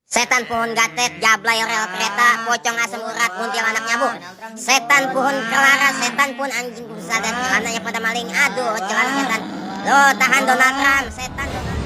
Setan pohon gatet, jablay rel kereta, pocong asam urat, kuntilanak nyabuk. Setan pohon kelara, setan pohon anjing besar dan celananya pada maling. Aduh, celana setan. Lo tahan Donald Trump, setan Donald.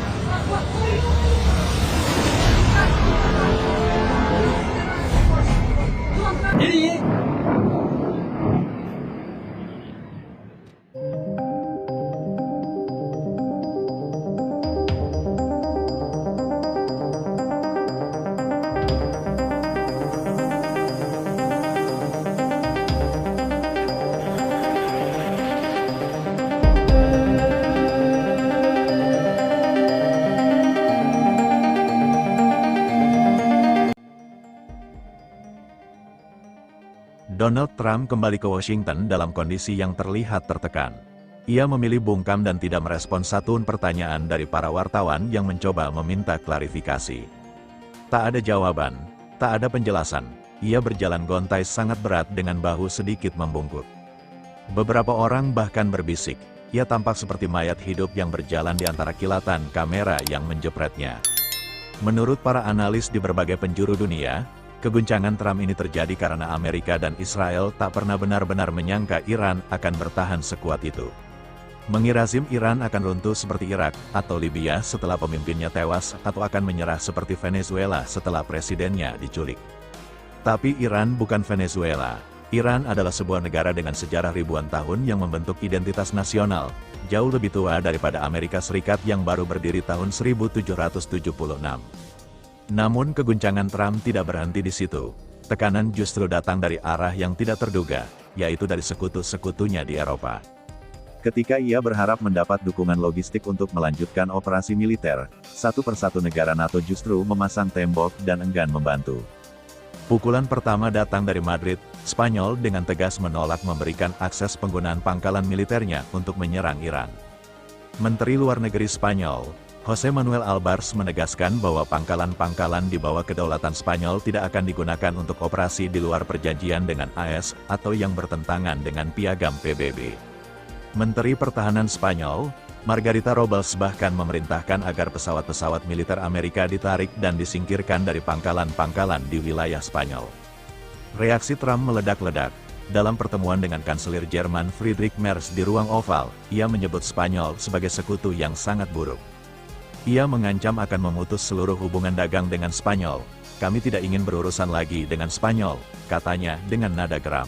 Donald Trump kembali ke Washington dalam kondisi yang terlihat tertekan. Ia memilih bungkam dan tidak merespons satupun pertanyaan dari para wartawan yang mencoba meminta klarifikasi. Tak ada jawaban, tak ada penjelasan. Ia berjalan gontai sangat berat dengan bahu sedikit membungkuk. Beberapa orang bahkan berbisik, ia tampak seperti mayat hidup yang berjalan di antara kilatan kamera yang menjepretnya. Menurut para analis di berbagai penjuru dunia, keguncangan Trump ini terjadi karena Amerika dan Israel tak pernah benar-benar menyangka Iran akan bertahan sekuat itu. Mengira Iran akan runtuh seperti Irak atau Libya setelah pemimpinnya tewas atau akan menyerah seperti Venezuela setelah presidennya diculik. Tapi Iran bukan Venezuela. Iran adalah sebuah negara dengan sejarah ribuan tahun yang membentuk identitas nasional, jauh lebih tua daripada Amerika Serikat yang baru berdiri tahun 1776. Namun keguncangan Trump tidak berhenti di situ. Tekanan justru datang dari arah yang tidak terduga, yaitu dari sekutu-sekutunya di Eropa. Ketika ia berharap mendapat dukungan logistik untuk melanjutkan operasi militer, satu persatu negara NATO justru memasang tembok dan enggan membantu. Pukulan pertama datang dari Madrid, Spanyol dengan tegas menolak memberikan akses penggunaan pangkalan militernya untuk menyerang Iran. Menteri Luar Negeri Spanyol, José Manuel Albars menegaskan bahwa pangkalan-pangkalan di bawah kedaulatan Spanyol tidak akan digunakan untuk operasi di luar perjanjian dengan AS atau yang bertentangan dengan piagam PBB. Menteri Pertahanan Spanyol, Margarita Robles bahkan memerintahkan agar pesawat-pesawat militer Amerika ditarik dan disingkirkan dari pangkalan-pangkalan di wilayah Spanyol. Reaksi Trump meledak-ledak. Dalam pertemuan dengan Kanselir Jerman Friedrich Merz di ruang oval, ia menyebut Spanyol sebagai sekutu yang sangat buruk. Ia mengancam akan memutus seluruh hubungan dagang dengan Spanyol. Kami tidak ingin berurusan lagi dengan Spanyol, katanya dengan nada geram.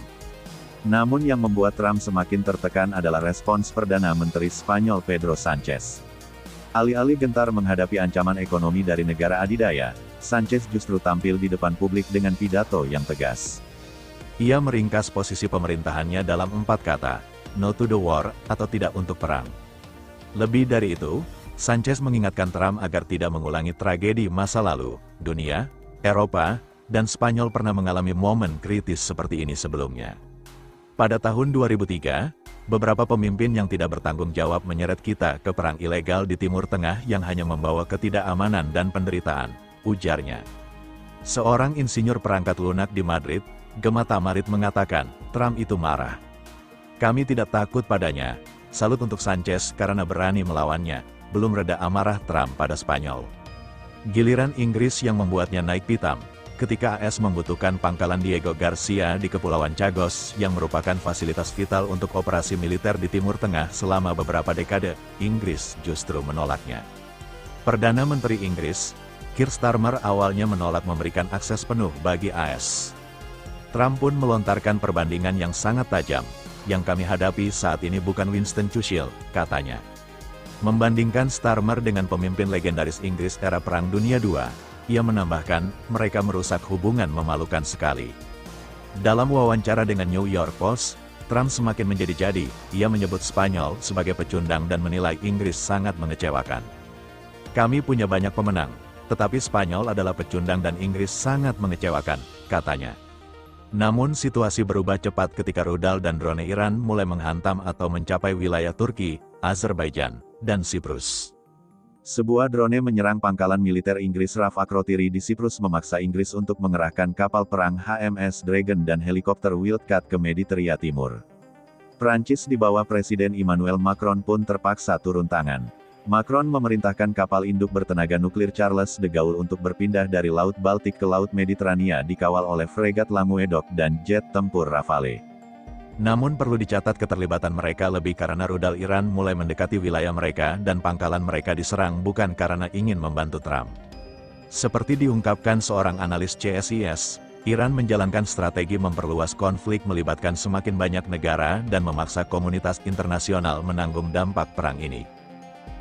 Namun yang membuat Trump semakin tertekan adalah respons Perdana Menteri Spanyol Pedro Sánchez. Alih-alih gentar menghadapi ancaman ekonomi dari negara adidaya, Sánchez justru tampil di depan publik dengan pidato yang tegas. Ia meringkas posisi pemerintahannya dalam 4 kata, no to the war, atau tidak untuk perang. Lebih dari itu, Sánchez mengingatkan Trump agar tidak mengulangi tragedi masa lalu. Dunia, Eropa, dan Spanyol pernah mengalami momen kritis seperti ini sebelumnya. Pada tahun 2003, beberapa pemimpin yang tidak bertanggung jawab menyeret kita ke perang ilegal di Timur Tengah yang hanya membawa ketidakamanan dan penderitaan, ujarnya. Seorang insinyur perangkat lunak di Madrid, Gemma Tamarit mengatakan, Trump itu marah. Kami tidak takut padanya. Salut untuk Sánchez karena berani melawannya. Belum reda amarah Trump pada Spanyol. Giliran Inggris yang membuatnya naik pitam, ketika AS membutuhkan pangkalan Diego Garcia di Kepulauan Chagos yang merupakan fasilitas vital untuk operasi militer di Timur Tengah selama beberapa dekade, Inggris justru menolaknya. Perdana Menteri Inggris, Keir Starmer awalnya menolak memberikan akses penuh bagi AS. Trump pun melontarkan perbandingan yang sangat tajam, yang kami hadapi saat ini bukan Winston Churchill, katanya. Membandingkan Starmer dengan pemimpin legendaris Inggris era Perang Dunia II, ia menambahkan, mereka merusak hubungan memalukan sekali. Dalam wawancara dengan New York Post, Trump semakin menjadi-jadi, ia menyebut Spanyol sebagai pecundang dan menilai Inggris sangat mengecewakan. Kami punya banyak pemenang, tetapi Spanyol adalah pecundang dan Inggris sangat mengecewakan, katanya. Namun situasi berubah cepat ketika rudal dan drone Iran mulai menghantam atau mencapai wilayah Turki, Azerbaijan, dan Siprus. Sebuah drone menyerang pangkalan militer Inggris RAF Akrotiri di Siprus memaksa Inggris untuk mengerahkan kapal perang HMS Dragon dan helikopter Wildcat ke Mediteria Timur. Prancis di bawah Presiden Emmanuel Macron pun terpaksa turun tangan. Macron memerintahkan kapal induk bertenaga nuklir Charles de Gaulle untuk berpindah dari Laut Baltik ke Laut Mediterania dikawal oleh fregat Languedoc dan jet tempur Rafale. Namun perlu dicatat keterlibatan mereka lebih karena rudal Iran mulai mendekati wilayah mereka dan pangkalan mereka diserang bukan karena ingin membantu Trump. Seperti diungkapkan seorang analis CSIS, Iran menjalankan strategi memperluas konflik melibatkan semakin banyak negara dan memaksa komunitas internasional menanggung dampak perang ini.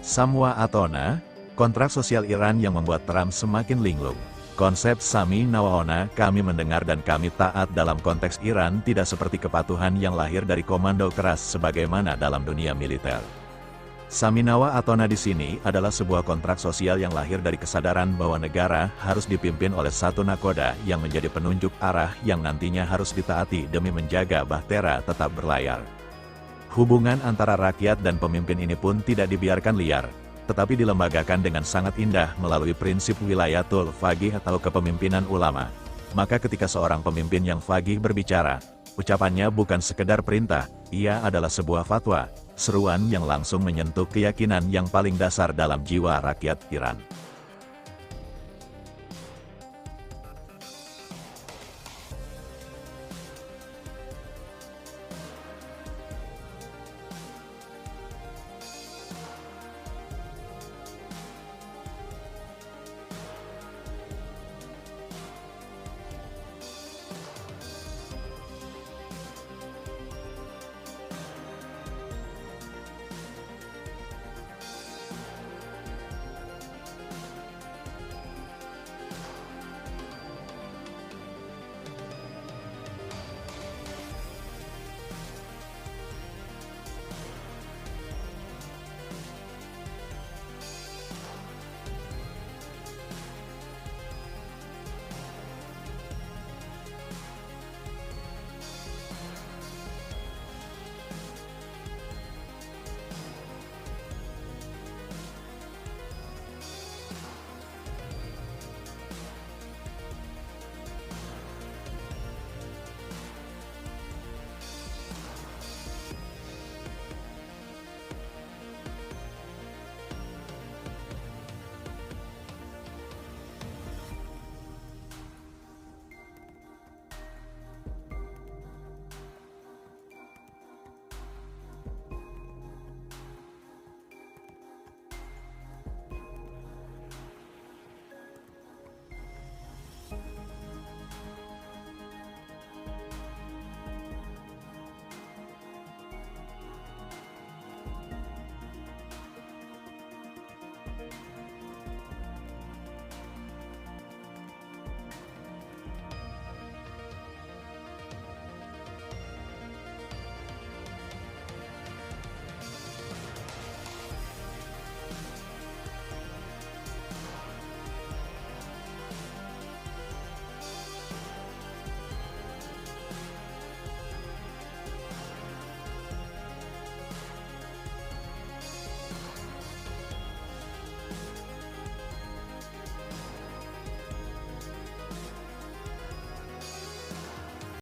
Samwa Atona, kontrak sosial Iran yang membuat Trump semakin linglung. Konsep Sami Nawaona, kami mendengar dan kami taat dalam konteks Iran tidak seperti kepatuhan yang lahir dari komando keras sebagaimana dalam dunia militer. Saminawa Atona di sini adalah sebuah kontrak sosial yang lahir dari kesadaran bahwa negara harus dipimpin oleh satu nakoda yang menjadi penunjuk arah yang nantinya harus ditaati demi menjaga bahtera tetap berlayar. Hubungan antara rakyat dan pemimpin ini pun tidak dibiarkan liar, tetapi dilembagakan dengan sangat indah melalui prinsip wilayatul faqih atau kepemimpinan ulama. Maka ketika seorang pemimpin yang faqih berbicara, ucapannya bukan sekedar perintah, ia adalah sebuah fatwa, seruan yang langsung menyentuh keyakinan yang paling dasar dalam jiwa rakyat Iran.